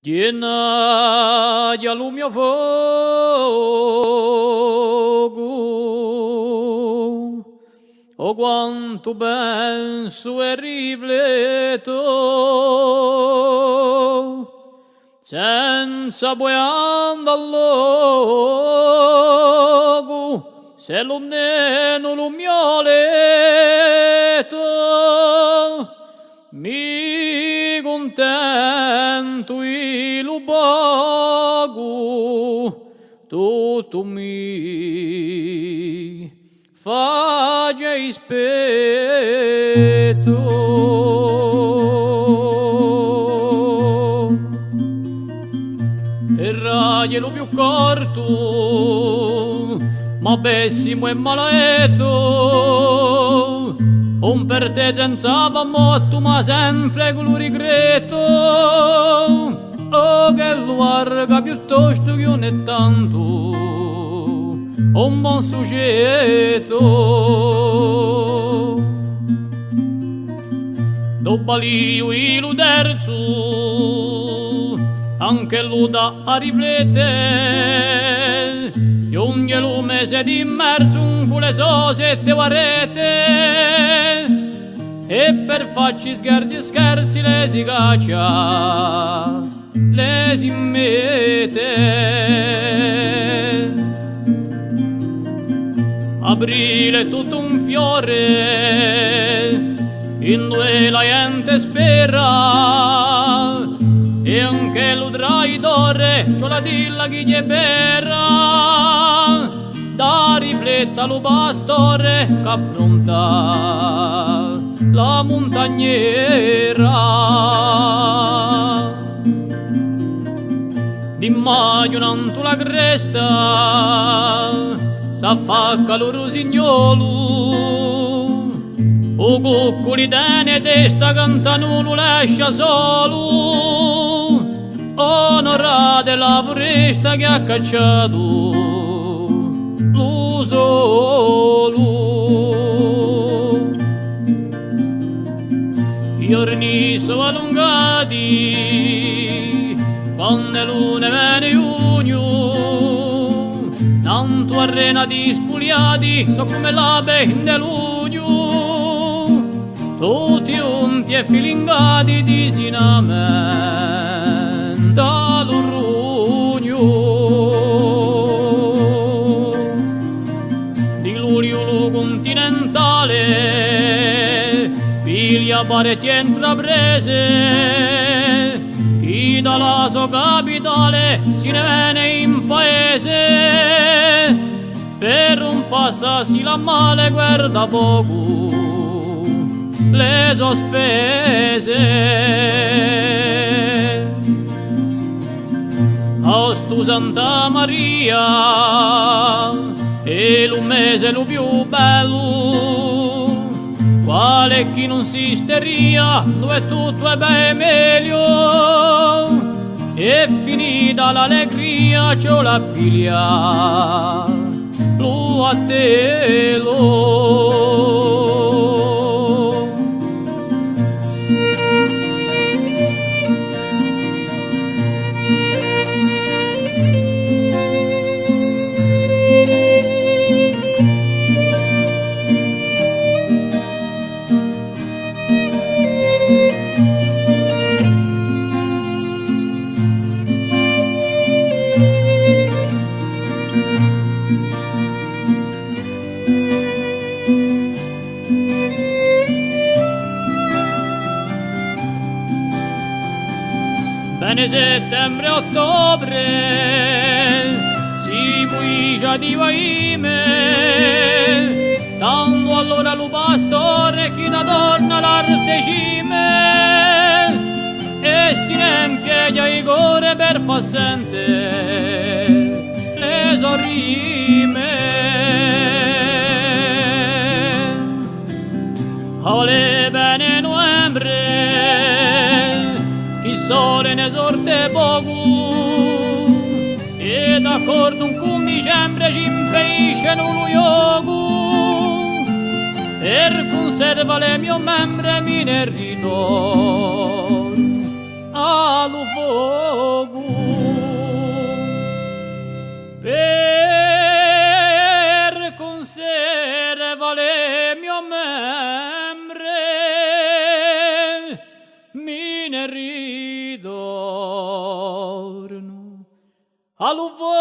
Tiena di allume a fuoco, oh quanto penso e rifletto, senza poi andare al luogo, se lo neno lo mio letto, mi contento il luogo, tutto mi faccia rispetto. Ferraglielo più corto, ma pessimo e maletto, un per te senza motto, ma sempre con lo regretto. Oh, che lo larga piuttosto che non è tanto, un buon soggetto. Dopo l'io e lo terzo, anche lo da a riflettere, e ogni mese di marzo con le sosette varete, e per farci scherzi e scherzi le si caccia, le si mette. Aprile è tutto un fiore, in due la gente spera, e anche lo traidore c'ho la dilla chi gli berra, da rifletta lo pastore che appronta la montagnera. Di maggio nanto la cresta s'affacca lo rosignolo, o coccoli dene testa cantano lo lascia solo, onorate la foresta che ha cacciato lo solo. I giorni sono allungati quando le lune viene giugno, tanto arrenati spugliati so come la bende lugno, tutti unti e filingati di sinamenta lo rugno. Di luglio lo continentale piglia parecchie intraprese, chi dalla sua capitale si ne viene in paese, per un passarsi la male guarda poco le sospese. A stu Santa Maria è lo mese lo più bello, quale chi non si steria dove tutto è ben meglio, è finita l'allegria c'ho la piglia lo a telo. Bene settembre e ottobre si puigia di vaime, tanto allora lo pastore chi da torna l'arte cime, e si ne impiega i core per far sentire le sorrime. Ole bene novembre, il sole ne sorte poco, e d'accordo con dicembre ci impedisce lo yogo, per conserva le mie membra mi ne ritorno allo fuoco. ritorno all'uovo